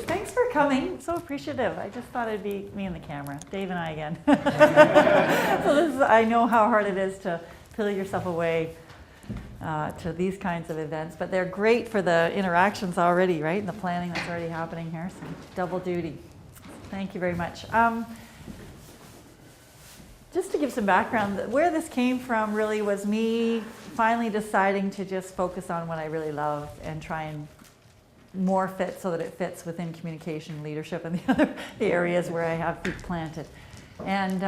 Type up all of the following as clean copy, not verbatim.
Thanks for coming. So appreciative. I just thought it'd be me and the camera, Dave and I again. So I know how hard it is to peel yourself away to these kinds of events, but they're great for the interactions already, right? And the planning that's already happening here. So double duty. Thank you very much. Just to give some background, where this came from really was me finally deciding to just focus on what I really love and try and morph it so that it fits within communication, leadership, and the areas where I have feet planted. And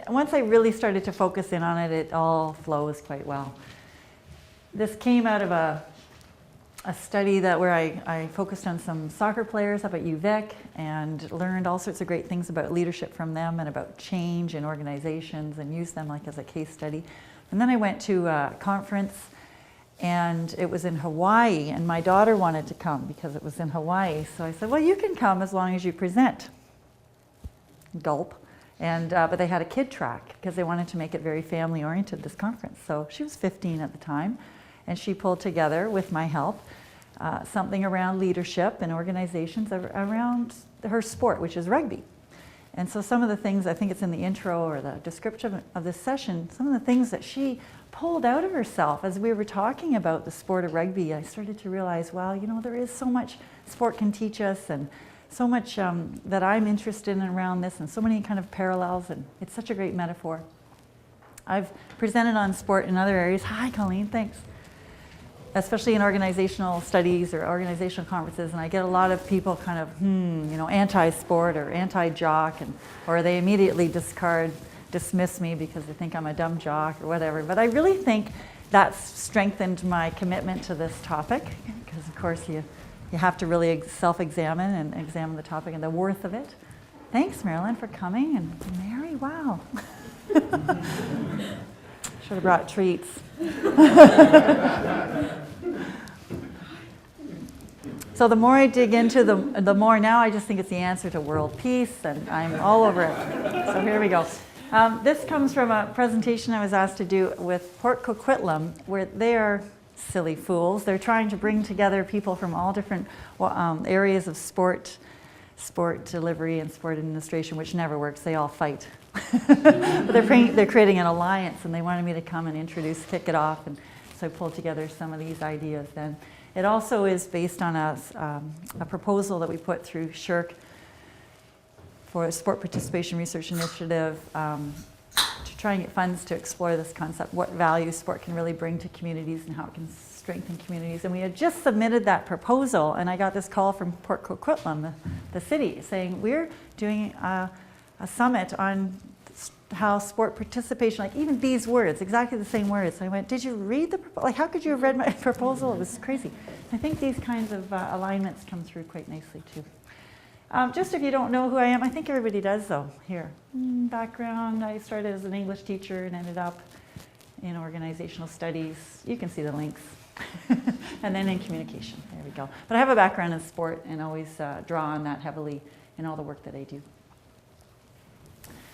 once I really started to focus in on it, it all flows quite well. This came out of a study where I focused on some soccer players up at UVic and learned all sorts of great things about leadership from them and about change in organizations and used them like as a case study. And then I went to a conference, and it was in Hawaii, and my daughter wanted to come because it was in Hawaii. So I said, well, you can come as long as you present. Gulp. And but they had a kid track because they wanted to make it very family oriented, this conference. So she was 15 at the time, and she pulled together, with my help, something around leadership and organizations around her sport, which is rugby. And so some of the things, I think it's in the intro or the description of this session, some of the things that she pulled out of herself as we were talking about the sport of rugby, I started to realize, well, you know, there is so much sport can teach us, and so much that I'm interested in around this, and so many kind of parallels, and it's such a great metaphor. I've presented on sport in other areas. Hi, Colleen, thanks. Especially in organizational studies or organizational conferences, and I get a lot of people kind of, you know, anti-sport or anti-jock, or they immediately dismiss me because they think I'm a dumb jock or whatever. But I really think that's strengthened my commitment to this topic, because of course you have to really self-examine and examine the topic and the worth of it. Thanks, Marilyn, for coming, and Mary, wow. Should have brought treats. So the more I dig into the more now I just think it's the answer to world peace, and I'm all over it. So here we go. This comes from a presentation I was asked to do with Port Coquitlam, where they are silly fools. They're trying to bring together people from all different areas of sport delivery and sport administration, which never works. They all fight. But they're creating an alliance, and they wanted me to come and kick it off, and so I pulled together some of these ideas then. It also is based on a proposal that we put through SHRC for a Sport Participation Research Initiative to try and get funds to explore this concept, what value sport can really bring to communities and how it can strengthen communities. And we had just submitted that proposal, and I got this call from Port Coquitlam, the city, saying, we're doing a summit on how sport participation, like even these words, exactly the same words. So I went, did you read the proposal? Like, how could you have read my proposal? It was crazy. I think these kinds of alignments come through quite nicely too. Just if you don't know who I am, I think everybody does though, here. Background, I started as an English teacher and ended up in organizational studies. You can see the links. And then in communication, there we go. But I have a background in sport and always draw on that heavily in all the work that I do.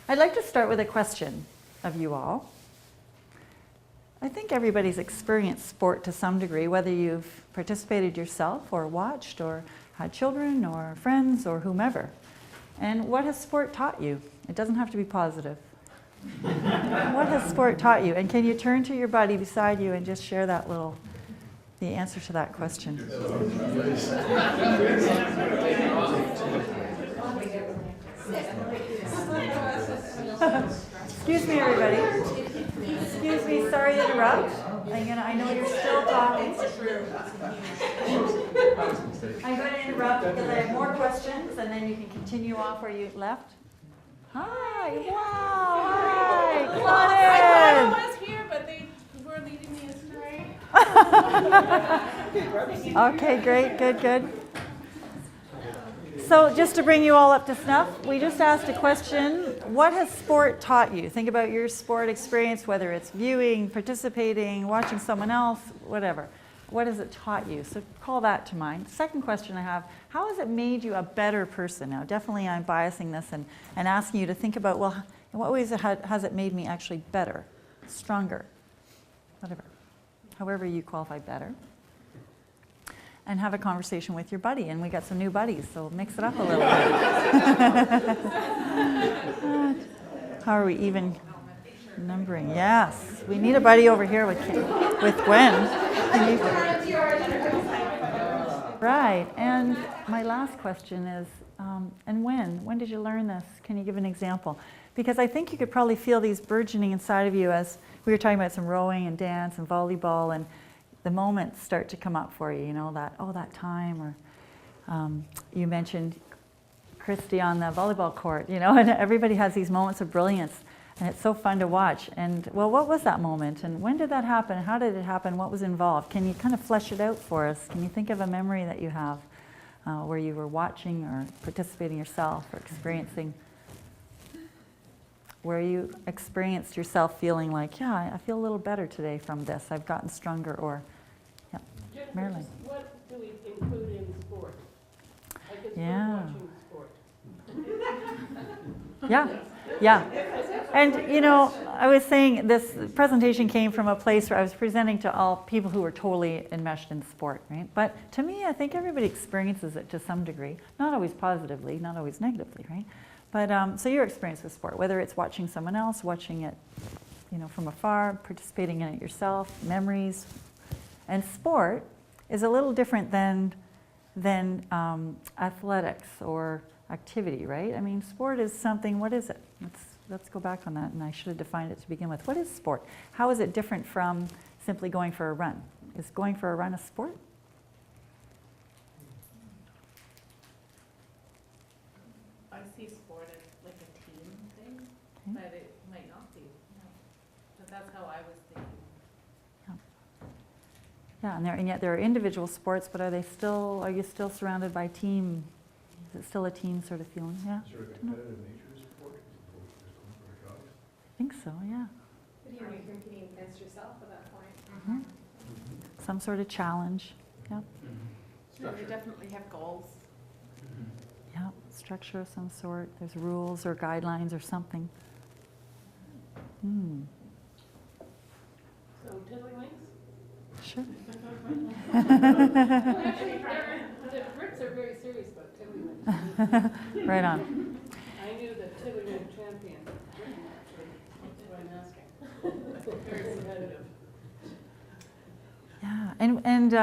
I'd like to start with a question of you all. I think everybody's experienced sport to some degree, whether you've participated yourself or watched or had children or friends or whomever. And what has sport taught you? It doesn't have to be positive. What has sport taught you? And can you turn to your buddy beside you and just share the answer to that question? Excuse me, everybody. Excuse me, sorry to interrupt. I know you're still talking. I'm going to interrupt because I have more questions, and then you can continue off where you left. Hi, wow, hi, come on in. I thought I was here, but they were leading me astray. Okay, great, good. So just to bring you all up to snuff, we just asked a question. What has sport taught you? Think about your sport experience, whether it's viewing, participating, watching someone else, whatever. What has it taught you? So call that to mind. Second question I have, how has it made you a better person? Now, definitely I'm biasing this and asking you to think about, well, in what ways has it made me actually better, stronger, whatever, however you qualify better. and have a conversation with your buddy. And we got some new buddies, so mix it up a little bit. How are we even numbering? Yes, we need a buddy over here with Gwen. Right, and my last question is, and when did you learn this? Can you give an example? Because I think you could probably feel these burgeoning inside of you as we were talking about some rowing and dance and volleyball, and the moments start to come up for you, you know, that time, or you mentioned Christy on the volleyball court, you know, and everybody has these moments of brilliance, and it's so fun to watch. And, well, what was that moment, and when did that happen, how did it happen, what was involved? Can you kind of flesh it out for us? Can you think of a memory that you have where you were watching or participating yourself or experiencing, where you experienced yourself feeling like, yeah, I feel a little better today from this, I've gotten stronger, or, yeah, Marilyn. What do we include in sport? Like it's Yeah. watching sport. Yeah. And, you know, I was saying this presentation came from a place where I was presenting to all people who were totally enmeshed in sport, right? But to me, I think everybody experiences it to some degree, not always positively, not always negatively, right? But so your experience with sport, whether it's watching someone else, watching it, you know, from afar, participating in it yourself, memories. And sport is a little different than athletics or activity, right? I mean, sport is something, what is it? Let's go back on that, and I should have defined it to begin with. What is sport? How is it different from simply going for a run? Is going for a run a sport? I see sport as like a team thing, Okay. but it might not be. No. But that's how I was thinking. Yeah, and yet there are individual sports, but are you still surrounded by team? Is it still a team sort of feeling? Yeah, Is there a competitive nature to sport as opposed to just going for a jog? I think so, yeah. But you're competing against yourself at that point. Mhm. Some sort of challenge. Yeah, So they definitely have goals. yeah, structure of some sort. There's rules or guidelines or something. So tiddlywinks? Sure. Actually, the Brits are very serious about tiddlywinks. Right on. I knew the tiddlywink champion, Britain, actually. That's why I'm asking. Very competitive. Yeah, and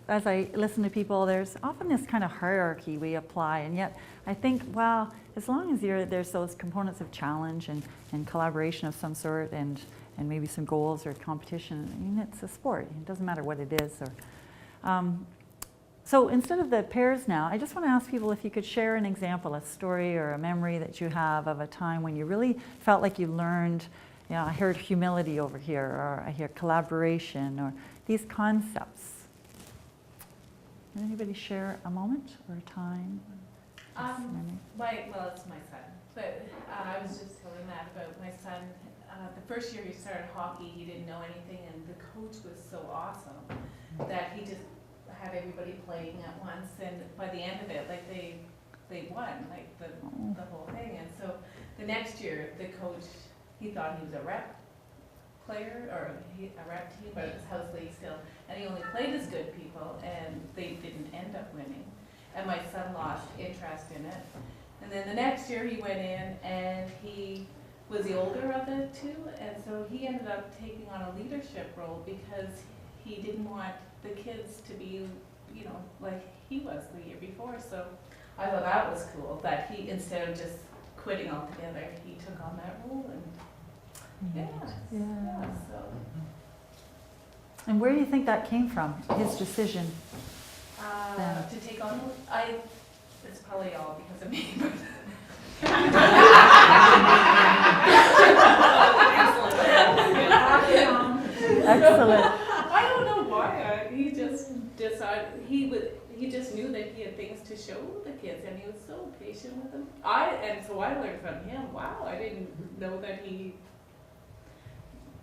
as I listen to people, there's often this kind of hierarchy we apply, and yet I think, well, as long as there's those components of challenge and collaboration of some sort, and maybe some goals or competition, I mean, it's a sport. It doesn't matter what it is. So instead of the pairs now, I just want to ask people if you could share an example, a story or a memory that you have of a time when you really felt like you learned, you know, I heard humility over here, or I hear collaboration, or these concepts. Can anybody share a moment or a time? Well, it's my son, but I was just telling that about my son. The first year he started hockey, he didn't know anything, and the coach was so awesome that he just had everybody playing at once, and by the end of it, like they won, like the whole thing. And so the next year, the coach, he thought he was a rep player, or a rep team, but it was house league still, and he only played as good people, and they didn't end up winning. And my son lost interest in it. And then the next year he went in, and he was the older of the two, and so he ended up taking on a leadership role because he didn't want the kids to be, you know, like he was the year before. So I thought that was cool, that he, instead of just quitting altogether, he took on that role, and Yeah. so. And where do you think that came from, his decision? To take on, it's probably all because of me, but. Excellent. I don't know why, he just decided, he just knew that he had things to show the kids, and he was so patient with them. And so I learned from him, wow, I didn't know that he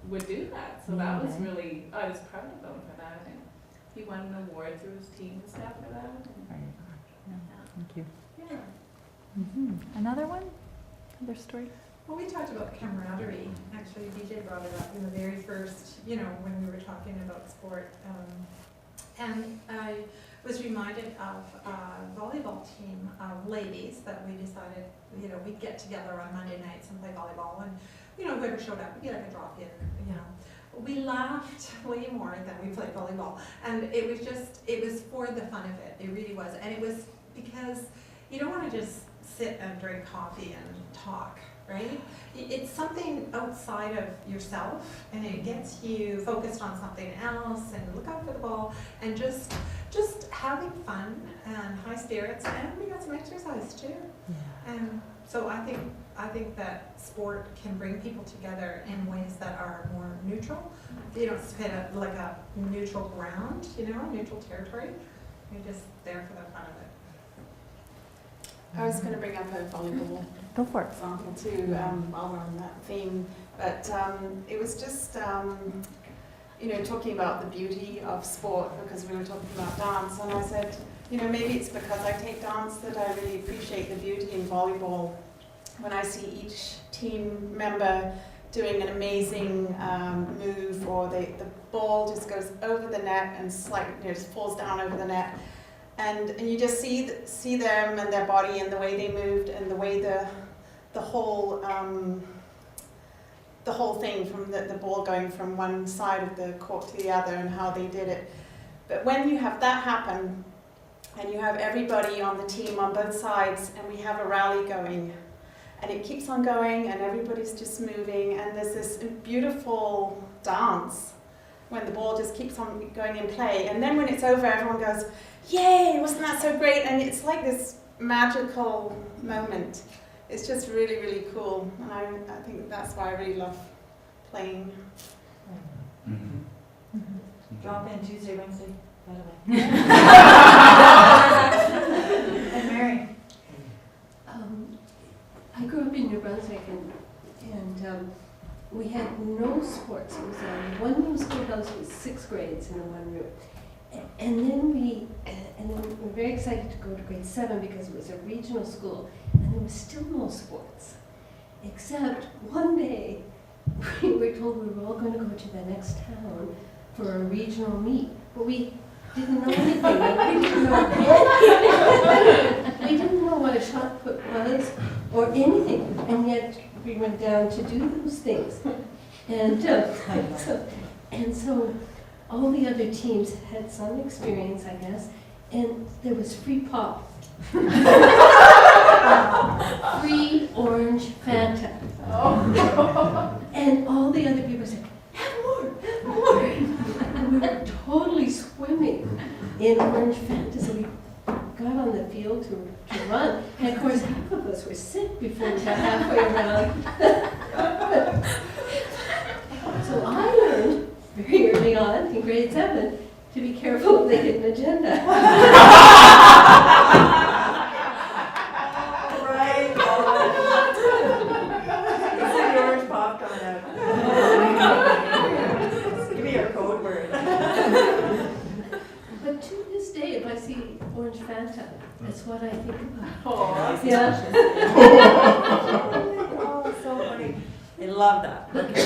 would do that, so that was really, I was proud of him for that, and he won an award through his team and stuff for that. Right. Yeah. Thank you. Yeah. Another one? Another story? Well, we talked about camaraderie. Actually, DJ brought it up in the very first, when we were talking about sport. And I was reminded of a volleyball team of ladies that we decided, we'd get together on Monday nights and play volleyball, and, whoever showed up, we'd get like a drop in, We laughed way more than we played volleyball, and it was for the fun of it, it really was. And it was because you don't want to just sit and drink coffee and talk, right? It's something outside of yourself, and it gets you focused on something else, and look out for the ball, and just having fun and high spirits, and we got some exercise too. And so I think that sport can bring people together in ways that are more neutral. You don't spit like a neutral ground, neutral territory. You're just there for the fun of it. I was going to bring up a volleyball Go for it. example too, while we're on that theme. But it was just, talking about the beauty of sport, because we were talking about dance, and I said, maybe it's because I take dance that I really appreciate the beauty in volleyball. When I see each team member doing an amazing move, or the ball just goes over the net and just falls down over the net, and you just see them and their body and the way they moved and the way the whole thing, from the ball going from one side of the court to the other, and how they did it. But when you have that happen, and you have everybody on the team on both sides, and we have a rally going, and it keeps on going, and everybody's just moving, and there's this beautiful dance when the ball just keeps on going in play. And then when it's over, everyone goes, yay, wasn't that so great? And it's like this magical moment. It's just really, really cool. And I think that's why I really love playing. Drop in Tuesday, Wednesday, by the way. And Mary? I grew up in New Brunswick, and we had no sports. It was one room schoolhouse with 6 grades in the one room. And then we were very excited to go to grade 7 because it was a regional school, and there was still no sports. Except one day, we were told we were all going to go to the next town for a regional meet, but we didn't know anything. We didn't know what a shot put was or anything, and yet we went down to do those things. And so all the other teams had some experience, I guess, and there was free pop. Free orange Fanta. And all the other people said, have more, have more. And we were totally swimming in orange Fanta, so we got on the field to run. And of course, half of us were sick before we got halfway around. So I learned very early on in grade 7 to be careful of the hidden agenda. Right. It's like orange pop coming out. Give me your code word. But to this day, if I see orange Fanta, that's what I think about. Oh, Yeah. Oh, so funny. I love that. Okay.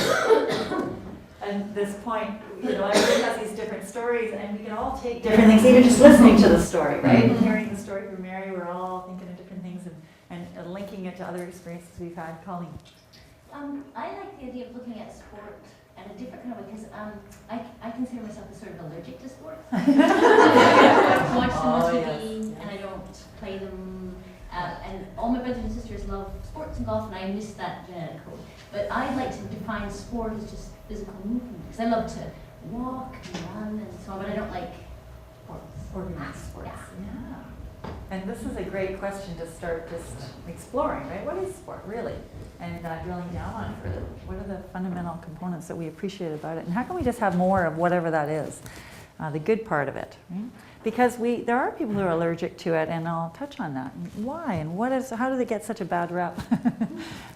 And this point, everybody has these different stories, and we can all take different things, even just listening to the story, right? And hearing the story from Mary, we're all thinking of different things and linking it to other experiences we've had. Colleen? I like the idea of looking at sport in a different kind of way, because I consider myself as sort of allergic to sports. I don't watch them on TV, and I don't play them. And all my brothers and sisters love sports and golf, and I miss that genetic code. But I like to define sport as just physical movement, because I love to walk and run and so on, but I don't like sports. Organized sports. Yeah. And this is a great question to start just exploring, right? What is sport, really? And drilling down on it further. What are the fundamental components that we appreciate about it? And how can we just have more of whatever that is? The good part of it, right? Because there are people who are allergic to it, and I'll touch on that. Why? And how do they get such a bad rep?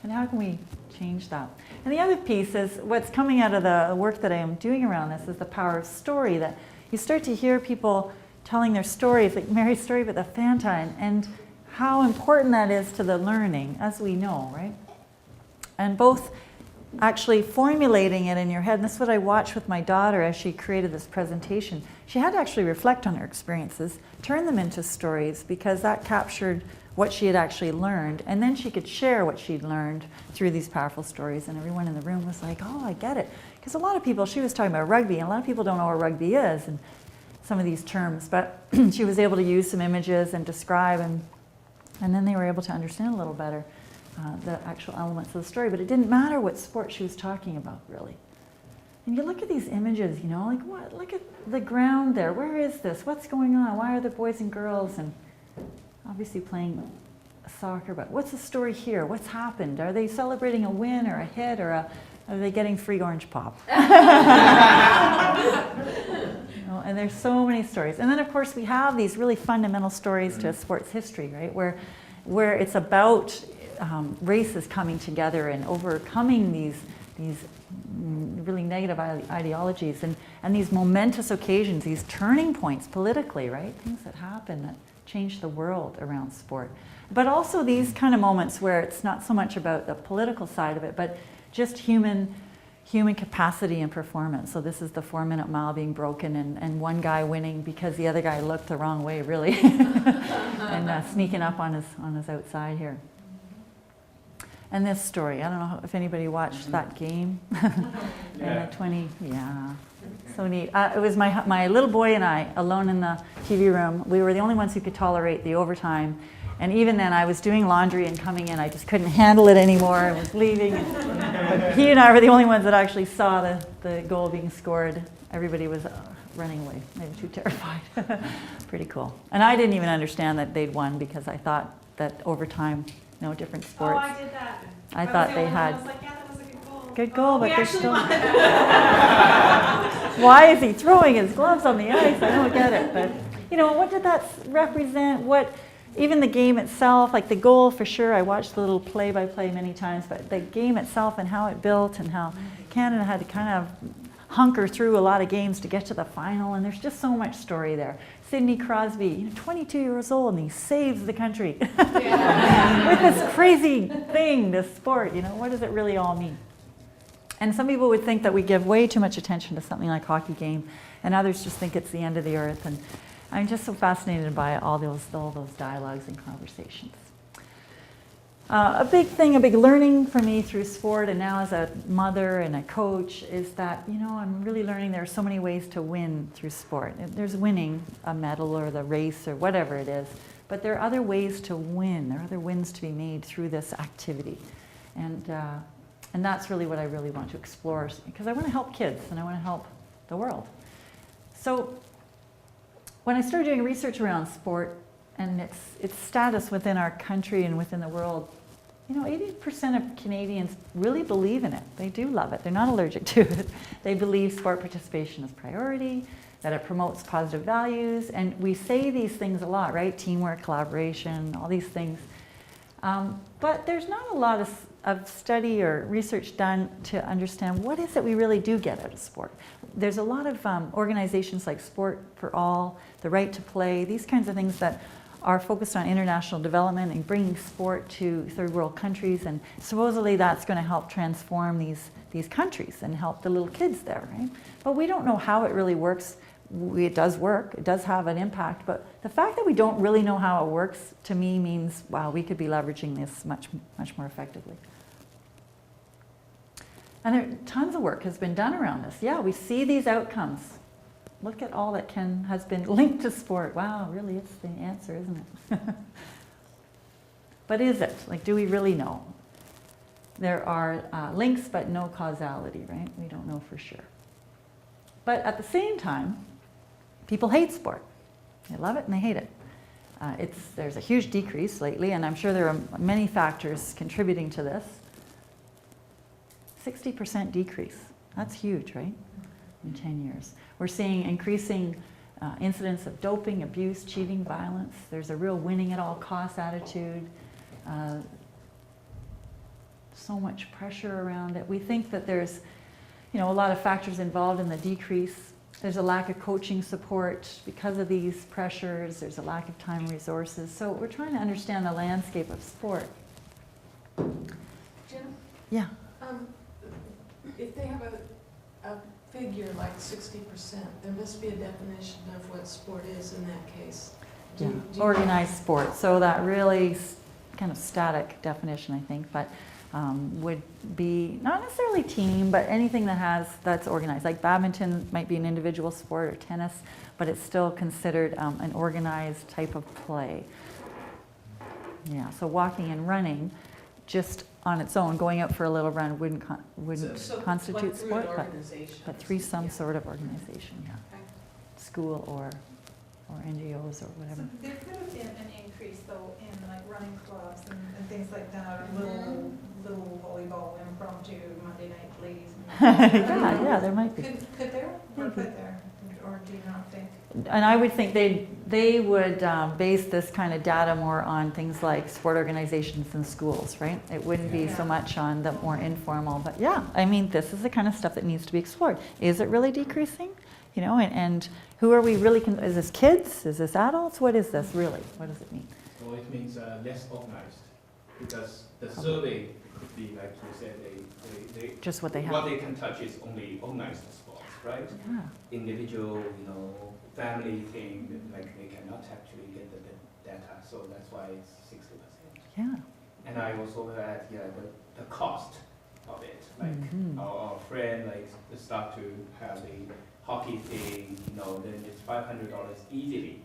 And how can we change that? And the other piece is what's coming out of the work that I am doing around this is the power of story, that you start to hear people telling their stories, like Mary's story about the Fanta, and how important that is to the learning, as we know, right? And both actually formulating it in your head. And this is what I watched with my daughter as she created this presentation. She had to actually reflect on her experiences, turn them into stories, because that captured what she had actually learned. And then she could share what she'd learned through these powerful stories. And everyone in the room was like, oh, I get it. Because a lot of people, she was talking about rugby, and a lot of people don't know what rugby is and some of these terms. But she was able to use some images and describe, and then they were able to understand a little better the actual elements of the story. But it didn't matter what sport she was talking about, really. And you look at these images, you know, like what? Look at the ground there. Where is this? What's going on? Why are there boys and girls? And obviously playing soccer, but what's the story here? What's happened? Are they celebrating a win or a hit, or are they getting free orange pop? You know, and there's so many stories. And then of course we have these really fundamental stories to sports history, right? Where it's about races coming together and overcoming these really negative ideologies and these momentous occasions, these turning points politically, right? Things that happen that change the world around sport. But also these kind of moments where it's not so much about the political side of it, but just human capacity and performance. So this is the 4-minute mile being broken and one guy winning because the other guy looked the wrong way, really, and sneaking up on his outside here. And this story, I don't know if anybody watched that game. Yeah. So neat. It was my little boy and I alone in the TV room. We were the only ones who could tolerate the overtime. And even then I was doing laundry and coming in, I just couldn't handle it anymore. I was leaving. But he and I were the only ones that actually saw the goal being scored. Everybody was running away. They were too terrified. Pretty cool. And I didn't even understand that they'd won because I thought that overtime, no different sports. Oh, I did that. I thought was the they only one had that was like, yeah, that was a good goal. good goal, We but they're actually still. won. Why is he throwing his gloves on the ice? I don't get it. But you know, what did that represent? What, even the game itself, like the goal for sure. I watched the little play-by-play many times, but the game itself and how it built and how Canada had to kind of hunker through a lot of games to get to the final. And there's just so much story there. Sidney Crosby, 22 years old, and he saves the country with this crazy thing, this sport. You know, what does it really all mean? And some people would think that we give way too much attention to something like hockey game, and others just think it's the end of the earth. And I'm just so fascinated by all those dialogues and conversations. A big thing, a big learning for me through sport, and now as a mother and a coach, is that, you know, I'm really learning there are so many ways to win through sport. There's winning a medal or the race or whatever it is, but there are other ways to win. There are other wins to be made through this activity. And that's really what I really want to explore, because I want to help kids and I want to help the world. So when I started doing research around sport and its status within our country and within the world, you know, 80% of Canadians really believe in it. They do love it. They're not allergic to it. They believe sport participation is priority, that it promotes positive values, and we say these things a lot, right? Teamwork, collaboration, all these things. But there's not a lot of study or research done to understand what is it we really do get out of sport. There's a lot of organizations like Sport for All, the Right to Play, these kinds of things that are focused on international development and bringing sport to third world countries, and supposedly that's going to help transform these countries and help the little kids there, right? But we don't know how it really works. It does work, it does have an impact, but the fact that we don't really know how it works, to me, means, wow, we could be leveraging this much more effectively. And tons of work has been done around this. Yeah, we see these outcomes. Look at all that has been linked to sport. Wow, really, it's the answer, isn't it? But is it? Like, do we really know? There are links, but no causality, right? We don't know for sure. But at the same time, people hate sport. They love it and they hate it. There's a huge decrease lately, and I'm sure there are many factors contributing to this. 60% decrease. That's huge, right? In 10 years. We're seeing increasing incidents of doping, abuse, cheating, violence. There's a real winning at all costs attitude. So much pressure around it. We think that there's, you know, a lot of factors involved in the decrease. There's a lack of coaching support because of these pressures. There's a lack of time and resources. So we're trying to understand the landscape of sport. Jim? Yeah. if they have a figure like 60%, there must be a definition of what sport is in that case. Yeah, Do you- organized sport, so that really kind of static definition, I think, but would be not necessarily team, but anything that's organized. Like badminton might be an individual sport, or tennis, but it's still considered an organized type of play. Yeah, so walking and running, just on its own, going out for a little run wouldn't So constitute like through an sport, organization. but through some Yeah. sort of organization, yeah. Okay. School or NGOs or So whatever. there could have been an increase though in like running clubs and things like that, or little volleyball impromptu Monday night ladies. Yeah, there might be. Could there, or Maybe. could there, or do you not think? And I would think they would base this kind of data more on things like sport organizations and schools, right? It wouldn't be so much on the more informal, but yeah, I mean, this is the kind of stuff that needs to be explored. Is it really decreasing? You know, and who are we really, is this kids? Is this adults? What is this really? What does it mean? So it means less organized, because the survey could be, like you said, they Just what they have. what they can touch is only organized sports, right? Yeah. Individual, family thing, like they cannot actually get the data, so that's why it's 60%. Yeah. And I also had, the cost of it, like Mhm. our friend, like, start to have the hockey thing, then it's $500 easily,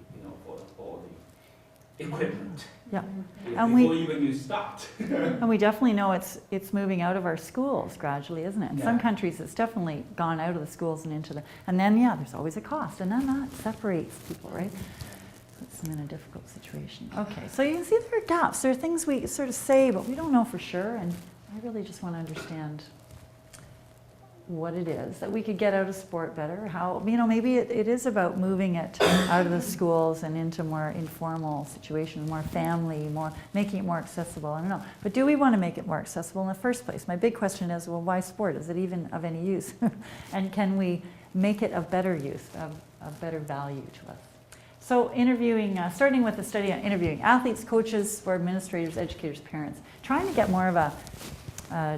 for all the equipment. Yeah. Before And we- even you start. And we definitely know it's moving out of our schools gradually, isn't it? In some Yeah. countries, it's definitely gone out of the schools and into and then, yeah, there's always a cost, and then that separates people, right? Puts them in a difficult situation. Okay, so you can see there are gaps. There are things we sort of say, but we don't know for sure, and I really just want to understand what it is that we could get out of sport better. How, maybe it is about moving it out of the schools and into more informal situations, more family, making it more accessible. I don't know. But do we want to make it more accessible in the first place? My big question is, well, why sport? Is it even of any use? And can we make it of better use, of better value to us? So starting with a study on interviewing athletes, coaches, sport administrators, educators, parents, trying to get more of a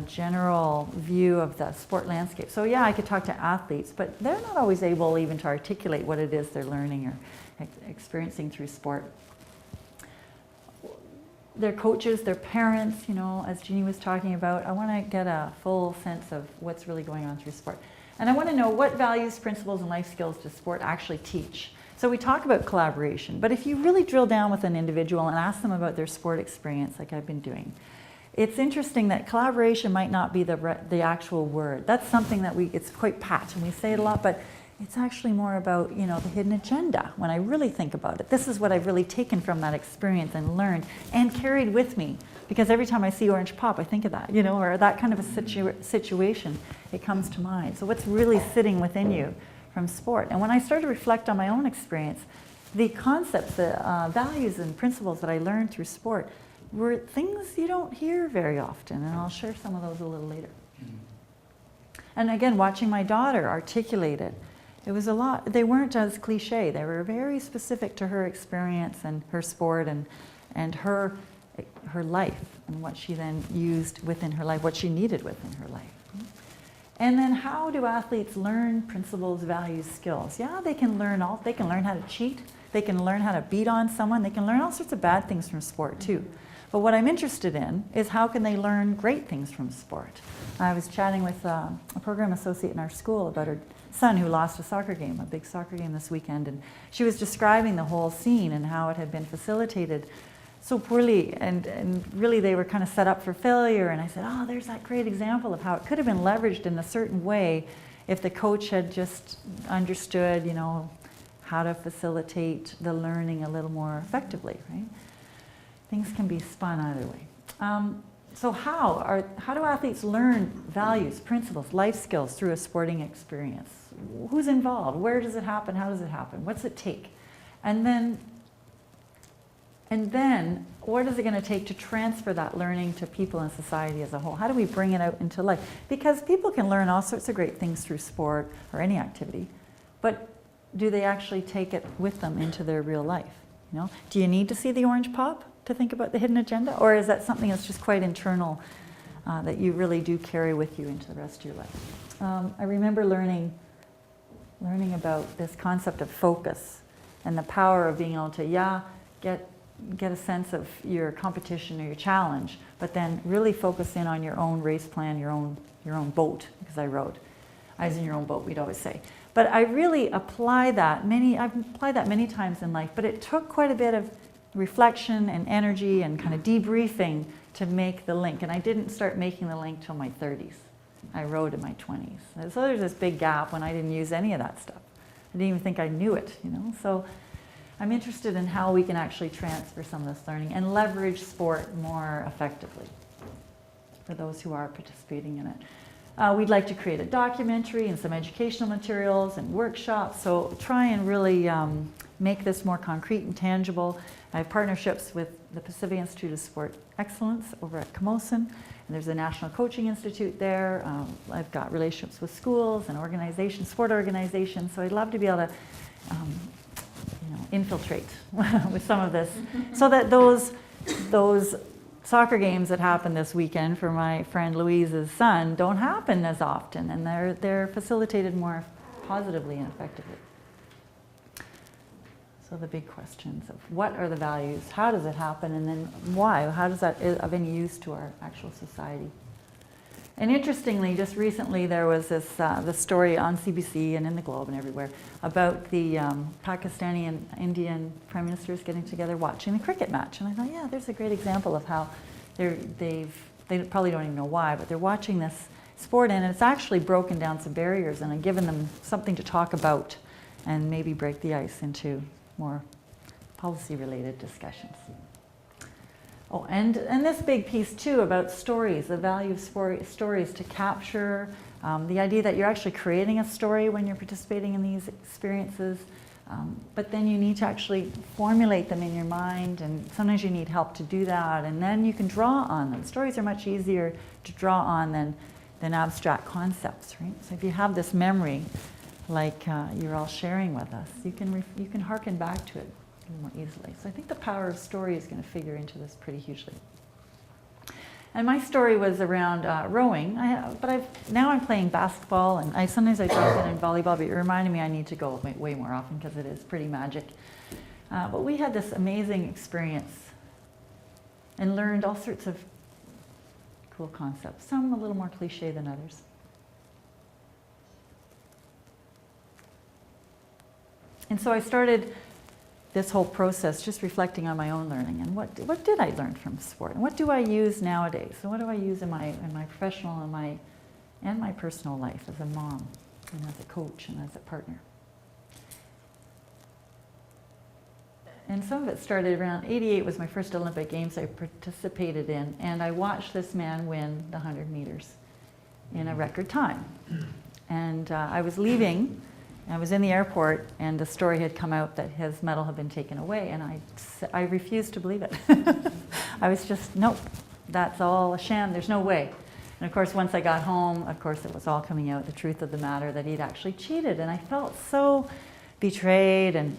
general view of the sport landscape. So yeah, I could talk to athletes, but they're not always able even to articulate what it is they're learning or experiencing through sport. Their coaches, their parents, as Jeannie was talking about, I want to get a full sense of what's really going on through sport. And I want to know what values, principles, and life skills does sport actually teach. So we talk about collaboration, but if you really drill down with an individual and ask them about their sport experience, like I've been doing, it's interesting that collaboration might not be the actual word. That's something that it's quite pat, and we say it a lot, but it's actually more about, the hidden agenda when I really think about it. This is what I've really taken from that experience and learned and carried with me, because every time I see Orange Pop, I think of that, or that kind of a situation, it comes to mind. So what's really sitting within you from sport? And when I started to reflect on my own experience, the concepts, the values and principles that I learned through sport were things you don't hear very often, and I'll share some of those a little later. And again, watching my daughter articulate it, it was a lot. They weren't as cliche. They were very specific to her experience and her sport and her life, and what she then used within her life, what she needed within her life. And then how do athletes learn principles, values, skills? Yeah, they can learn how to cheat. They can learn how to beat on someone. They can learn all sorts of bad things from sport too. But what I'm interested in is how can they learn great things from sport? I was chatting with a program associate in our school about her son who lost a big soccer game this weekend, and she was describing the whole scene and how it had been facilitated so poorly, and really they were kind of set up for failure. And I said, oh, there's that great example of how it could have been leveraged in a certain way if the coach had just understood, how to facilitate the learning a little more effectively, right? Things can be spun either way. So how do athletes learn values, principles, life skills through a sporting experience? Who's involved? Where does it happen? How does it happen? What's it take? And then what is it going to take to transfer that learning to people in society as a whole? How do we bring it out into life? Because people can learn all sorts of great things through sport or any activity, but do they actually take it with them into their real life? Do you need to see the Orange Pop to think about the hidden agenda, or is that something that's just quite internal that you really do carry with you into the rest of your life. I remember learning about this concept of focus and the power of being able to, get a sense of your competition or your challenge, but then really focus in on your own race plan, your own boat, because I was in your own boat, we'd always say. But I really apply that I've applied that many times in life, but it took quite a bit of reflection and energy and kind of debriefing to make the link. And I didn't start making the link till my 30s. I rode in my 20s. So there's this big gap when I didn't use any of that stuff. I didn't even think I knew it, So I'm interested in how we can actually transfer some of this learning and leverage sport more effectively for those who are participating in it. We'd like to create a documentary and some educational materials and workshops, so try and really make this more concrete and tangible. I have partnerships with the Pacific Institute of Sport Excellence over at Camosun, and there's a National Coaching Institute there. I've got relationships with schools and organizations, sport organizations, so I'd love to be able to infiltrate with some of this, so that those soccer games that happen this weekend for my friend Louise's son don't happen as often, and they're facilitated more positively and effectively. So the big questions of what are the values, how does it happen, and then why? How does that of any use to our actual society? And interestingly, just recently there was this story on CBC and in the Globe and everywhere about the Pakistani and Indian prime ministers getting together watching the cricket match. And I thought, there's a great example of how they probably don't even know why, but they're watching this sport, and it's actually broken down some barriers and given them something to talk about and maybe break the ice into more policy-related discussions. Oh, and this big piece too about stories, the value of stories to capture, the idea that you're actually creating a story when you're participating in these experiences, but then you need to actually formulate them in your mind, and sometimes you need help to do that, and then you can draw on them. Stories are much easier to draw on than abstract concepts, right? So if you have this memory, like you're all sharing with us, you can harken back to it more easily. So I think the power of story is going to figure into this pretty hugely. And my story was around rowing, now I'm playing basketball, and sometimes I drop in volleyball, but it reminded me I need to go way more often because it is pretty magic. But we had this amazing experience and learned all sorts of cool concepts, some a little more cliche than others. And so I started this whole process just reflecting on my own learning and what did I learn from sport, and what do I use nowadays, and what do I use in my professional and my personal life as a mom and as a coach and as a partner. And some of it started around '88 was my first Olympic Games I participated in, and I watched this man win the 100 meters in a record time. And I was leaving. I was in the airport, and the story had come out that his medal had been taken away, and I refused to believe it. I was just, nope, that's all a sham, there's no way. And of course, once I got home, of course, it was all coming out, the truth of the matter, that he'd actually cheated, and I felt so betrayed and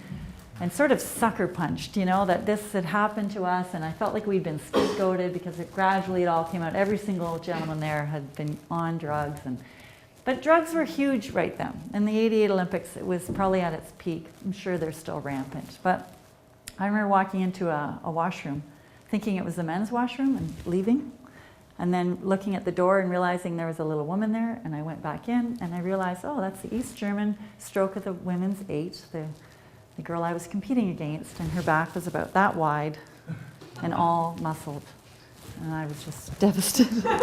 sort of sucker punched, that this had happened to us, and I felt like we'd been scapegoated because gradually it all came out. Every single gentleman there had been on drugs, but drugs were huge right then. In the '88 Olympics, it was probably at its peak. I'm sure they're still rampant. But I remember walking into a washroom, thinking it was the men's washroom, and leaving. And then looking at the door and realizing there was a little woman there. And I went back in, and I realized, oh, that's the East German stroke of the women's 8, the girl I was competing against. And her back was about that wide and all muscled. And I was just devastated. There's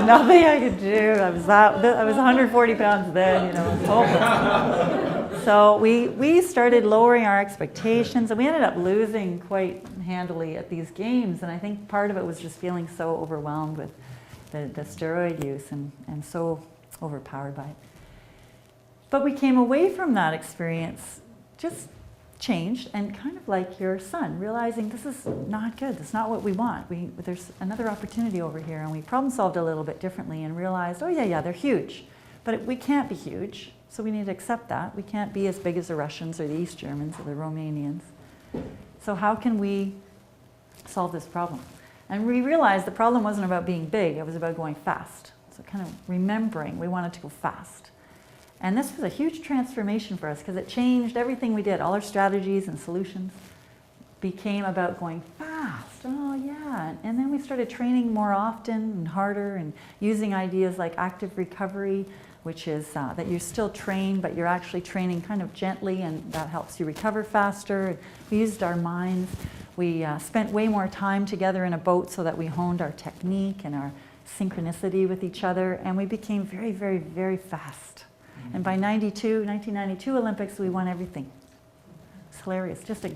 nothing I could do. I was 140 pounds then, it was hopeless. So we started lowering our expectations, and we ended up losing quite handily at these games. And I think part of it was just feeling so overwhelmed with the steroid use and so overpowered by it. But we came away from that experience just changed, and kind of like your son, realizing this is not good, this is not what we want. There's another opportunity over here, and we problem solved a little bit differently and realized, oh yeah, they're huge, but we can't be huge, so we need to accept that. We can't be as big as the Russians or the East Germans or the Romanians. So how can we solve this problem? And we realized the problem wasn't about being big, it was about going fast. So kind of remembering we wanted to go fast. And this was a huge transformation for us because it changed everything we did. All our strategies and solutions became about going fast. Oh yeah. And then we started training more often and harder and using ideas like active recovery, which is that you're still trained, but you're actually training kind of gently, and that helps you recover faster. We used our minds. We spent way more time together in a boat so that we honed our technique and our synchronicity with each other, and we became very, very, very fast. And by 1992 Olympics, we won everything. It's hilarious, just a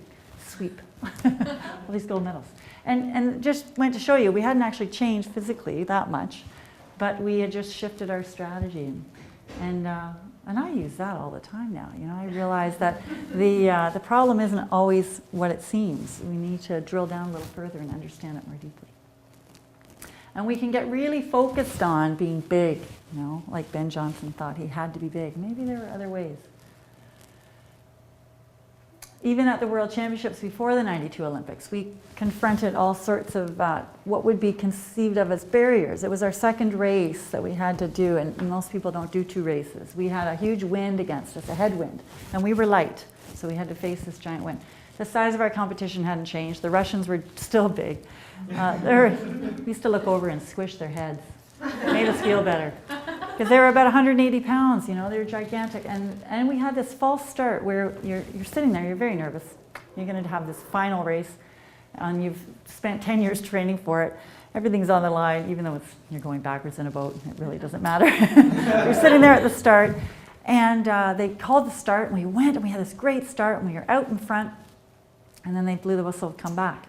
sweep. All these gold medals. And just went to show you, we hadn't actually changed physically that much, but we had just shifted our strategy. And I use that all the time now. You know, I realize that the problem isn't always what it seems. We need to drill down a little further and understand it more deeply. And we can get really focused on being big, you know, like Ben Johnson thought he had to be big. Maybe there were other ways. Even at the World Championships before the 92 Olympics, we confronted all sorts of what would be conceived of as barriers. It was our second race that we had to do, and most people don't do 2 races. We had a huge wind against us, a headwind, and we were light, so we had to face this giant wind. The size of our competition hadn't changed. The Russians were still big. We used to look over and squish their heads. It made us feel better. Because they were about 180 pounds, you know, they were gigantic. And we had this false start where you're sitting there, you're very nervous. You're going to have this final race, and you've spent 10 years training for it. Everything's on the line, even though you're going backwards in a boat. It really doesn't matter. You're sitting there at the start, and they called the start, and we went, and we had this great start, and we were out in front, and then they blew the whistle to come back.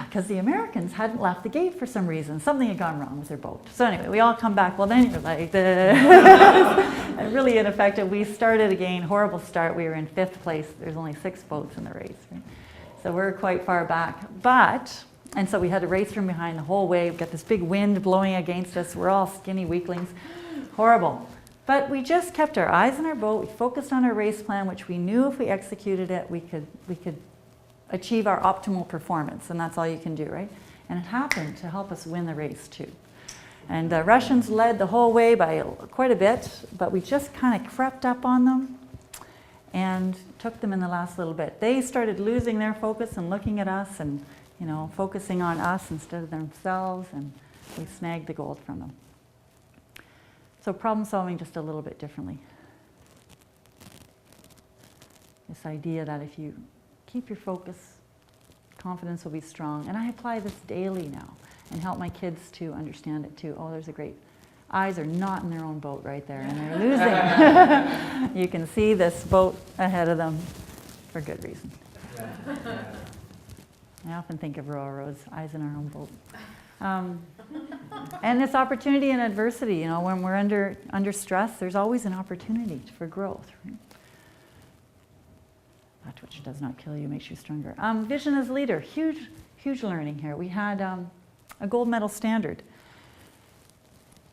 Because the Americans hadn't left the gate for some reason. Something had gone wrong with their boat. So anyway, we all come back. Well, then you're like, and really ineffective. We started again, horrible start. We were in 5th place. There's only 6 boats in the race. Right? So we're quite far back. And so we had to race from behind the whole way. We've got this big wind blowing against us. We're all skinny weaklings. Horrible. But we just kept our eyes on our boat. We focused on our race plan, which we knew if we executed it, we could achieve our optimal performance, and that's all you can do, right? And it happened to help us win the race too. And the Russians led the whole way by quite a bit, but we just kind of crept up on them and took them in the last little bit. They started losing their focus and looking at us and, you know, focusing on us instead of themselves, and we snagged the gold from them. So problem solving just a little bit differently. This idea that if you keep your focus, confidence will be strong. And I apply this daily now and help my kids to understand it too. Oh, there's a great, eyes are not in their own boat right there, and they're losing. You can see this boat ahead of them for good reason. I often think of Rose, eyes in our own boat. And this opportunity and adversity, you know, when we're under stress, there's always an opportunity for growth. Right? That which does not kill you makes you stronger. Vision as leader, huge learning here. We had a gold medal standard.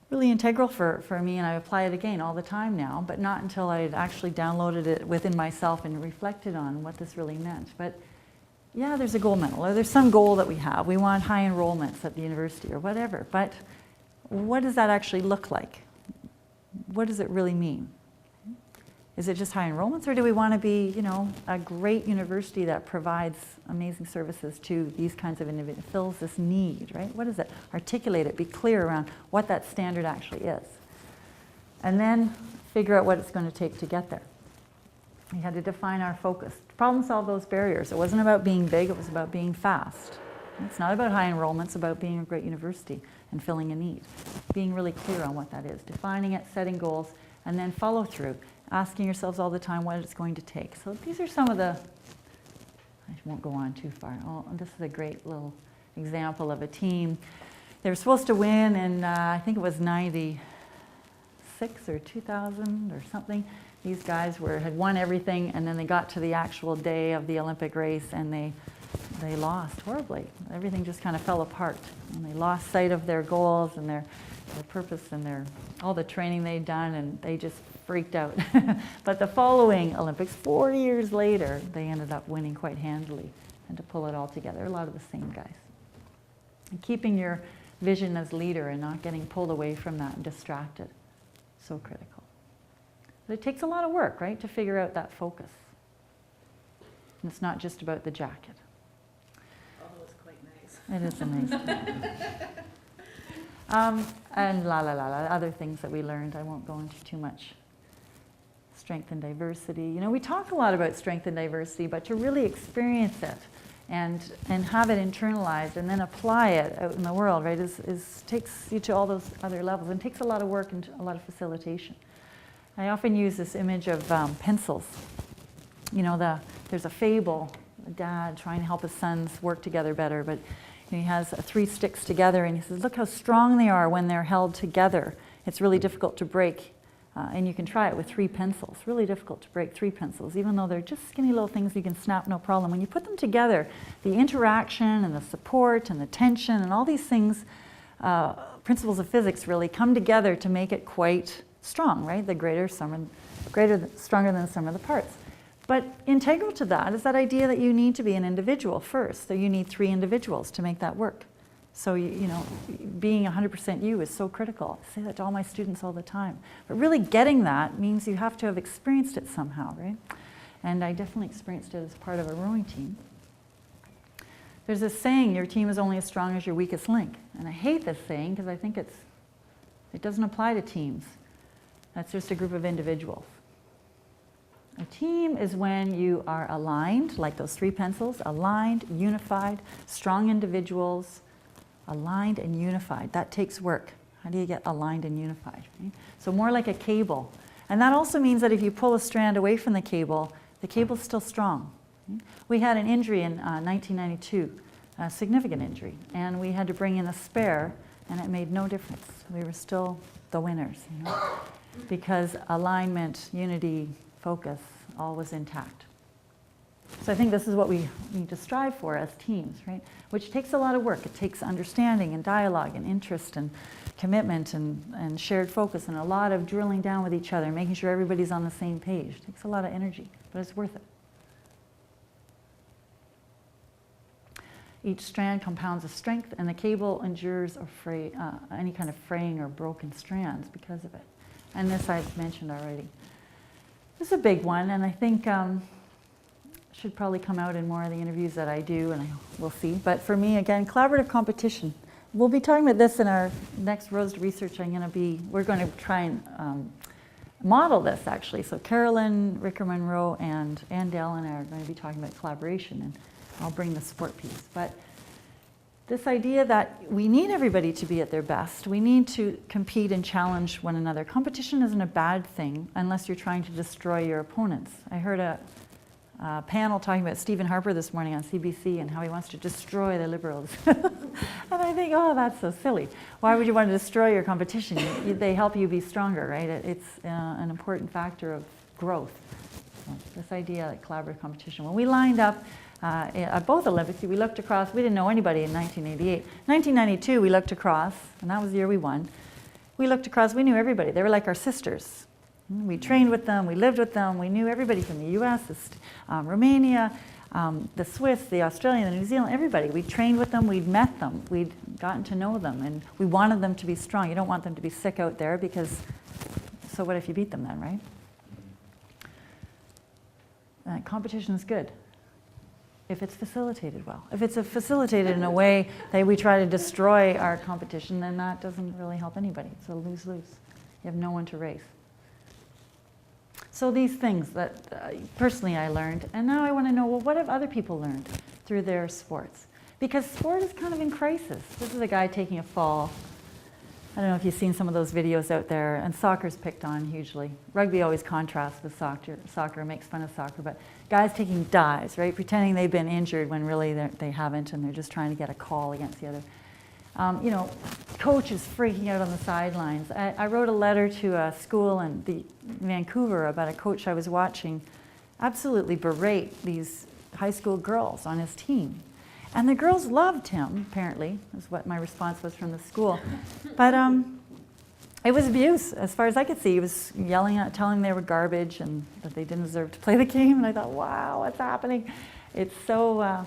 Really integral for me, and I apply it again all the time now, but not until I had actually downloaded it within myself and reflected on what this really meant. But yeah, there's a gold medal, or there's some goal that we have. We want high enrollments at the university or whatever, but what does that actually look like? What does it really mean? Is it just high enrollments, or do we want to be, you know, a great university that provides amazing services to these kinds of individuals, fills this need, right? What is it? Articulate it, be clear around what that standard actually is. And then figure out what it's going to take to get there. We had to define our focus, problem solve those barriers. It wasn't about being big, it was about being fast. It's not about high enrollment, it's about being a great university and filling a need. Being really clear on what that is, defining it, setting goals, and then follow through. Asking yourselves all the time what it's going to take. So these are some of the, I won't go on too far. Oh, this is a great little example of a team. They were supposed to win in, I think it was 96 or 2000 or something. These guys had won everything, and then they got to the actual day of the Olympic race, and they lost horribly. Everything just kind of fell apart, and they lost sight of their goals and their purpose and all the training they'd done, and they just freaked out. But the following Olympics, 4 years later, they ended up winning quite handily and to pull it all together. A lot of the same guys. And keeping your vision as leader and not getting pulled away from that and distracted. So critical. But it takes a lot of work, right, to figure out that focus. And it's not just about the jacket. Although it's quite nice. It is amazing. And other things that we learned. I won't go into too much. Strength and diversity. You know, we talk a lot about strength and diversity, but to really experience it and have it internalized and then apply it out in the world, right, takes you to all those other levels and takes a lot of work and a lot of facilitation. I often use this image of pencils. You know, there's a fable, a dad trying to help his sons work together better, but he has 3 sticks together and he says, look how strong they are when they're held together. It's really difficult to break. And you can try it with 3 pencils. Really difficult to break 3 pencils, even though they're just skinny little things you can snap no problem. When you put them together, the interaction and the support and the tension and all these things, principles of physics really come together to make it quite strong, right? The stronger than the sum of the parts. But integral to that is that idea that you need to be an individual first. So you need 3 individuals to make that work. So, you know, being 100% you is so critical. I say that to all my students all the time. But really getting that means you have to have experienced it somehow, right? And I definitely experienced it as part of a rowing team. There's this saying, your team is only as strong as your weakest link. And I hate this saying because I think it doesn't apply to teams. That's just a group of individuals. A team is when you are aligned, like those 3 pencils, aligned, unified, strong individuals, aligned and unified. That takes work. How do you get aligned and unified? Right? So more like a cable. And that also means that if you pull a strand away from the cable's still strong. Right? We had an injury in 1992, a significant injury, and we had to bring in a spare, and it made no difference. We were still the winners, you know? Because alignment, unity, focus, all was intact. So I think this is what we need to strive for as teams, right? Which takes a lot of work. It takes understanding and dialogue and interest and commitment and shared focus and a lot of drilling down with each other and making sure everybody's on the same page. It takes a lot of energy, but it's worth it. Each strand compounds a strength and the cable endures any kind of fraying or broken strands because of it. And this I've mentioned already. This is a big one, and I think should probably come out in more of the interviews that I do, and we'll see. But for me, again, collaborative competition. We'll be talking about this in our next Rose to Research. We're going to try and model this, actually. So Carolyn, Ricker Monroe, and Ann Dell and I are going to be talking about collaboration, and I'll bring the sport piece. But this idea that we need everybody to be at their best. We need to compete and challenge one another. Competition isn't a bad thing unless you're trying to destroy your opponents. I heard a panel talking about Stephen Harper this morning on CBC and how he wants to destroy the Liberals. And I think, oh, that's so silly. Why would you want to destroy your competition? They help you be stronger, right? It's an important factor of growth. So this idea of collaborative competition. When we lined up at both Olympics, we looked across. We didn't know anybody in 1988. 1992, we looked across, and that was the year we won. We looked across, we knew everybody. They were like our sisters. We trained with them, we lived with them, we knew everybody from the US, Romania, the Swiss, the Australian, the New Zealand, everybody. We trained with them, we'd met them, we'd gotten to know them, and we wanted them to be strong. You don't want them to be sick out there because, so what if you beat them then, right? Competition is good if it's facilitated well. If it's facilitated in a way that we try to destroy our competition, then that doesn't really help anybody. It's a lose-lose. You have no one to race. So these things that personally I learned, and now I want to know, well, what have other people learned through their sports? Because sport is kind of in crisis. This is a guy taking a fall. I don't know if you've seen some of those videos out there, and soccer's picked on hugely. Rugby always contrasts with soccer, makes fun of soccer, but guys taking dives, right, pretending they've been injured when really they haven't, and they're just trying to get a call against the other. Coaches freaking out on the sidelines. I wrote a letter to a school in Vancouver about a coach I was watching absolutely berate these high school girls on his team. And the girls loved him, apparently, is what my response was from the school. But it was abuse, as far as I could see. He was yelling at, telling them they were garbage and that they didn't deserve to play the game. And I thought, wow, what's happening? It's so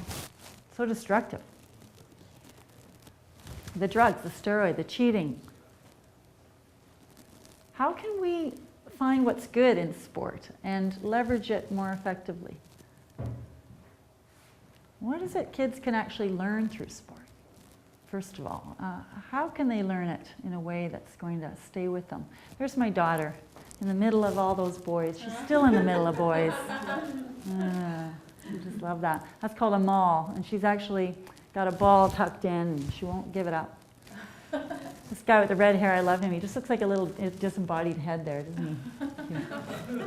destructive. the drugs, the steroid, the cheating. How can we find what's good in sport and leverage it more effectively? What is it kids can actually learn through sport? First of all, how can they learn it in a way that's going to stay with them? There's my daughter in the middle of all those boys. She's still in the middle of boys. I just love that. That's called a maul, and she's actually got a ball tucked in, and she won't give it up. This guy with the red hair, I love him. He just looks like a little disembodied head there, doesn't he?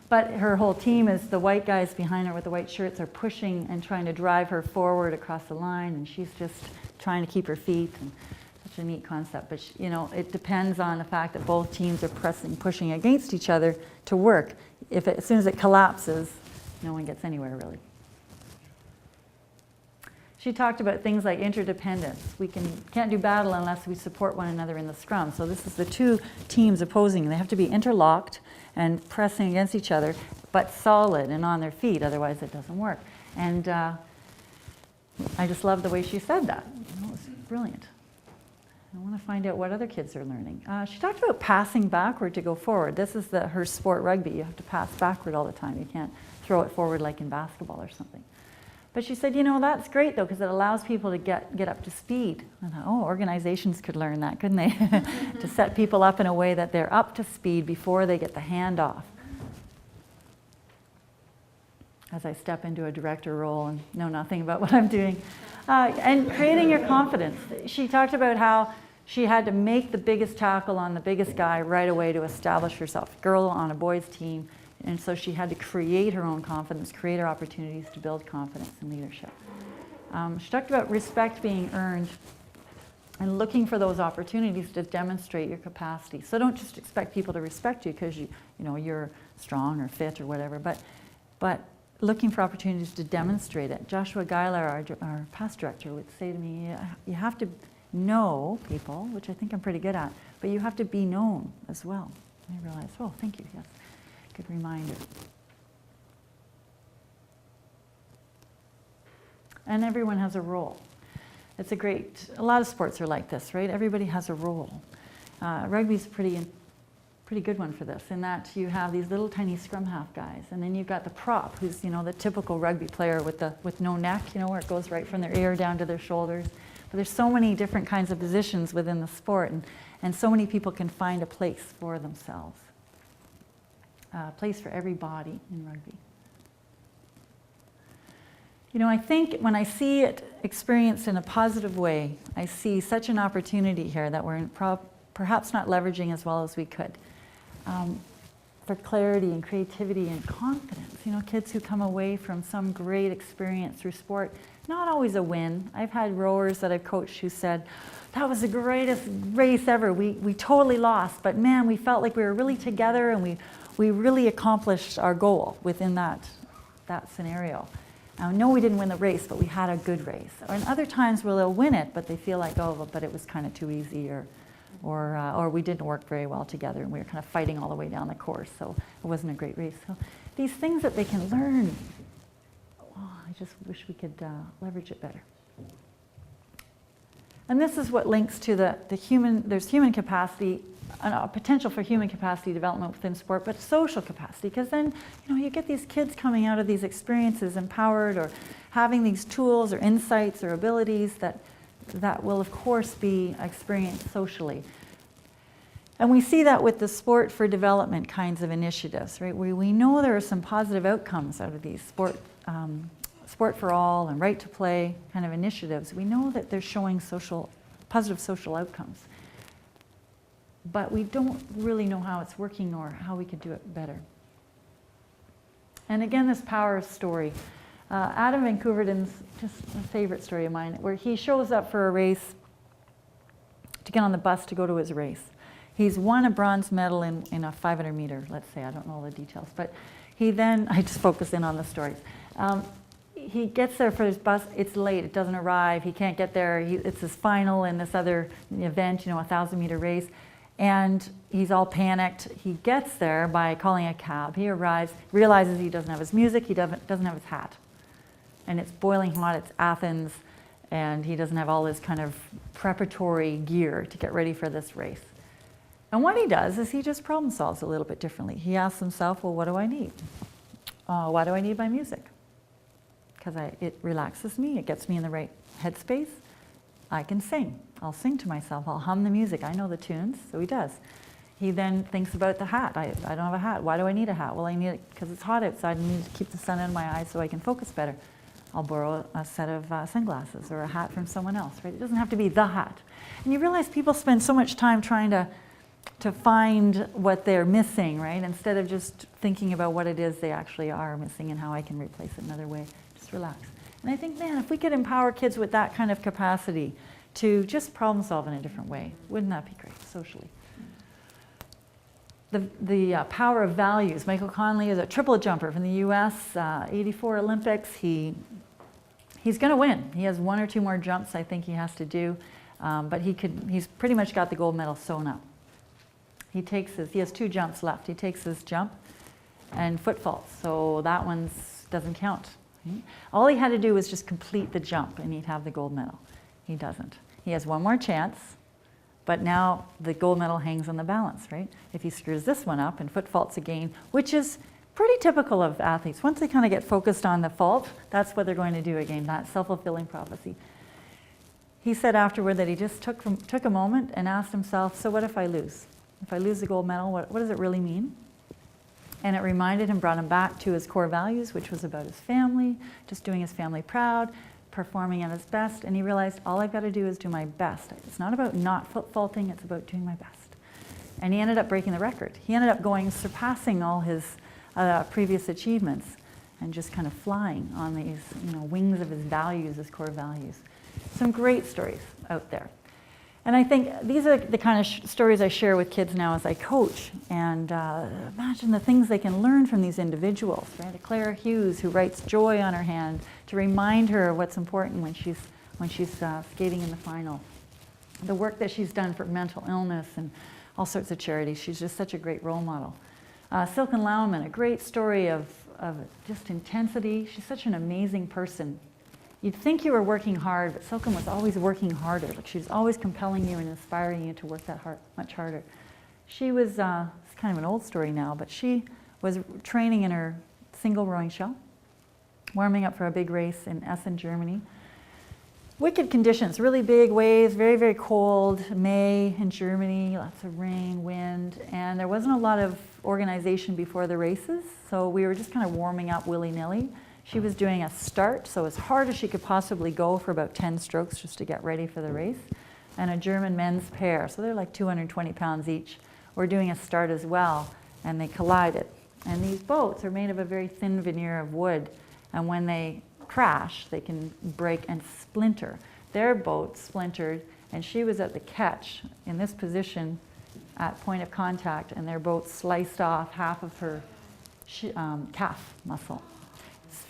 But her whole team is the white guys behind her with the white shirts are pushing and trying to drive her forward across the line, and she's just trying to keep her feet. And such a neat concept. But it depends on the fact that both teams are pushing against each other to work. As soon as it collapses, no one gets anywhere really. She talked about things like interdependence. We can't do battle unless we support one another in the scrum. So this is the two teams opposing. They have to be interlocked and pressing against each other, but solid and on their feet. Otherwise, it doesn't work. And I just love the way she said that. It was brilliant. I want to find out what other kids are learning. She talked about passing backward to go forward. This is her sport, rugby. You have to pass backward all the time. You can't throw it forward like in basketball or something. But she said, that's great though, because it allows people to get up to speed. I thought, organizations could learn that, couldn't they? To set people up in a way that they're up to speed before they get the handoff. As I step into a director role and know nothing about what I'm doing. And creating your confidence. She talked about how she had to make the biggest tackle on the biggest guy right away to establish herself. Girl on a boys' team. And so she had to create her own confidence, create her opportunities to build confidence and leadership. She talked about respect being earned and looking for those opportunities to demonstrate your capacity. So don't just expect people to respect you because you're strong or fit or whatever, but looking for opportunities to demonstrate it. Joshua Geiler, our past director, would say to me, you have to know people, which I think I'm pretty good at, but you have to be known as well. And I realized, thank you, yes. Good reminder. And everyone has a role. A lot of sports are like this, right? Everybody has a role. Rugby's a pretty good one for this, in that you have these little tiny scrum half guys, and then you've got the prop, who's the typical rugby player with no neck, where it goes right from their ear down to their shoulders. But there's so many different kinds of positions within the sport, and so many people can find a place for themselves. A place for every body in rugby. I think when I see it experienced in a positive way, I see such an opportunity here that we're perhaps not leveraging as well as we could. For clarity and creativity and confidence. Kids who come away from some great experience through sport, not always a win. I've had rowers that I've coached who said, that was the greatest race ever. We totally lost, but man, we felt like we were really together and we really accomplished our goal within that scenario. No, we didn't win the race, but we had a good race. And other times where they'll win it, but they feel like, but it was kind of too easy, or we didn't work very well together, and we were kind of fighting all the way down the course, so it wasn't a great race. So these things that they can learn, I just wish we could leverage it better. And this is what links to there's human capacity, a potential for human capacity development within sport, but social capacity, because then you get these kids coming out of these experiences empowered or having these tools or insights or abilities that will of course be experienced socially. And we see that with the sport for development kinds of initiatives, right? We know there are some positive outcomes out of these sport for all and right to play kind of initiatives. We know that they're showing positive social outcomes. But we don't really know how it's working or how we could do it better. And again, this power of story. Adam Van Couverden's just a favorite story of mine, where he shows up for a race to get on the bus to go to his race. He's won a bronze medal in a 500 meter, let's say, I don't know all the details, but I just focus in on the stories. He gets there for his bus, it's late, it doesn't arrive, he can't get there, it's his final in this other event, a 1,000-meter race. And he's all panicked. He gets there by calling a cab. He arrives, realizes he doesn't have his music, he doesn't have his hat. And it's boiling hot, it's Athens, And he doesn't have all this kind of preparatory gear to get ready for this race. And what he does is he just problem solves a little bit differently. He asks himself, well, what do I need? Why do I need my music? Because it relaxes me, it gets me in the right headspace. I can sing. I'll sing to myself, I'll hum the music. I know the tunes, so he does. He then thinks about the hat. I don't have a hat. Why do I need a hat? Well, I need it because it's hot outside and I need to keep the sun in my eyes so I can focus better. I'll borrow a set of sunglasses or a hat from someone else, right? It doesn't have to be the hat. And you realize people spend so much time trying to find what they're missing, right? Instead of just thinking about what it is they actually are missing and how I can replace it another way. Just relax. And I think, man, if we could empower kids with that kind of capacity to just problem solve in a different way, wouldn't that be great socially? The power of values. Michael Connelly is a triple jumper from the US, 84 Olympics. He's going to win. He has one or two more jumps I think he has to do, but he's pretty much got the gold medal sewn up. He has two jumps left. He takes his jump and foot faults, so that one doesn't count. Right? All he had to do was just complete the jump and he'd have the gold medal. He doesn't. He has one more chance, but now the gold medal hangs on the balance, right? If he screws this one up and foot faults again, which is pretty typical of athletes. Once they kind of get focused on the fault, that's what they're going to do again, that self-fulfilling prophecy. He said afterward that he just took a moment and asked himself, so what if I lose? If I lose the gold medal, what does it really mean? And it reminded him, brought him back to his core values, which was about his family, just doing his family proud, performing at his best, and he realized all I've got to do is do my best. It's not about not foot faulting, it's about doing my best. And he ended up breaking the record. He ended up surpassing all his previous achievements and just kind of flying on these wings of his values, his core values. Some great stories out there. And I think these are the kind of stories I share with kids now as I coach. And imagine the things they can learn from these individuals, right? Claire Hughes, who writes joy on her hand to remind her of what's important when she's skating in the final. The work that she's done for mental illness and all sorts of charities. She's just such a great role model. Silken Lauman, a great story of just intensity. She's such an amazing person. You'd think you were working hard, but Silken was always working harder. Like she was always compelling you and inspiring you to work that much harder. She was, it's kind of an old story now, but she was training in her single rowing shell, warming up for a big race in Essen, Germany. Wicked conditions, really big waves, very, very cold, May in Germany, lots of rain, wind, and there wasn't a lot of organization before the races, so we were just kind of warming up willy-nilly. She was doing a start, so as hard as she could possibly go for about 10 strokes just to get ready for the race. And a German men's pair, so they're like 220 pounds each, were doing a start as well, and they collided. And these boats are made of a very thin veneer of wood, and when they crash, they can break and splinter. Their boat splintered, and she was at the catch in this position at point of contact, and their boat sliced off half of her calf muscle.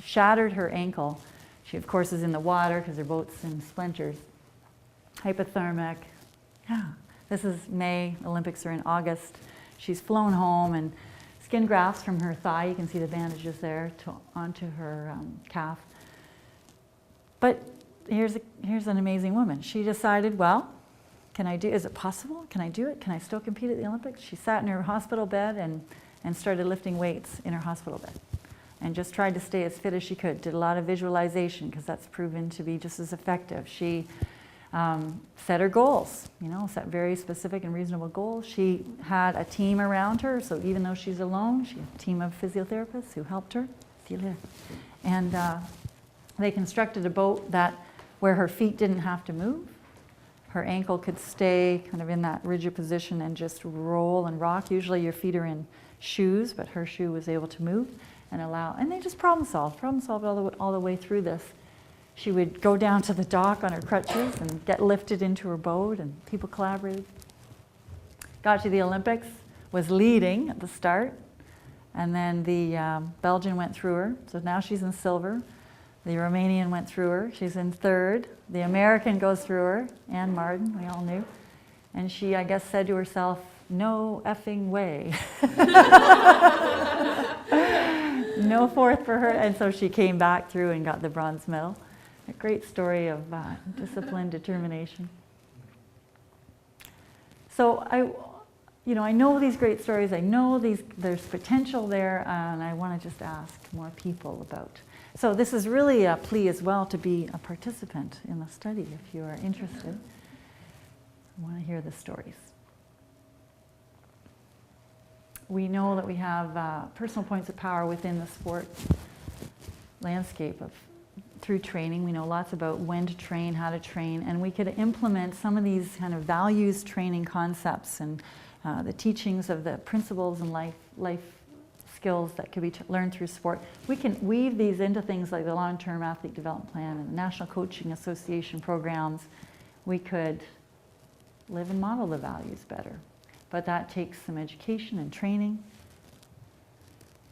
Shattered her ankle. She, of course, is in the water because her boat's in splinters. Hypothermic. Yeah. This is May. Olympics are in August. She's flown home and skin grafts from her thigh. You can see the bandages there onto her calf. But here's an amazing woman. She decided, well, is it possible? Can I do it? Can I still compete at the Olympics? She sat in her hospital bed and started lifting weights in her hospital bed. And just tried to stay as fit as she could. Did a lot of visualization because that's proven to be just as effective. She set her goals, set very specific and reasonable goals. She had a team around her, so even though she's alone, she had a team of physiotherapists who helped her. And they constructed a boat where her feet didn't have to move. Her ankle could stay kind of in that rigid position and just roll and rock. Usually your feet are in shoes, but her shoe was able to move. And they just problem solved all the way through this. She would go down to the dock on her crutches and get lifted into her boat, and people collaborated. Got to the Olympics, was leading at the start, and then the Belgian went through her, so now she's in silver. The Romanian went through her, she's in third. The American goes through her, Anne Martin, we all knew. And she, I guess, said to herself, no effing way. No fourth for her, and so she came back through and got the bronze medal. A great story of discipline, determination. So I know these great stories. I know there's potential there, and I want to just ask more people about. So this is really a plea as well to be a participant in the study if you are interested. I want to hear the stories. We know that we have personal points of power within the sport landscape through training. We know lots about when to train, how to train, and we could implement some of these kind of values training concepts and the teachings of the principles and life skills that could be learned through sport. We can weave these into things like the long-term athlete development plan and the National Coaching Association programs. We could live and model the values better. But that takes some education and training.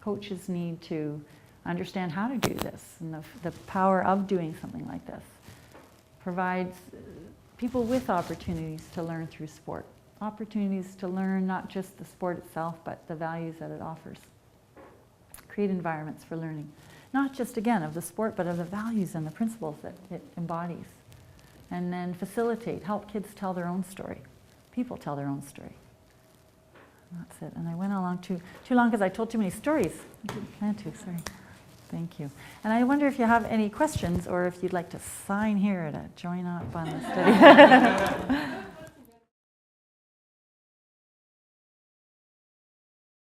Coaches need to understand how to do this and the power of doing something like this. Provides people with opportunities to learn through sport. Opportunities to learn not just the sport itself, but the values that it offers. Create environments for learning. Not just, again, of the sport, but of the values and the principles that it embodies. And then facilitate, help kids tell their own story. People tell their own story. That's it. And I went along too long because I told too many stories. I didn't plan to, sorry. Thank you. And I wonder if you have any questions or if you'd like to sign here to join up on the study.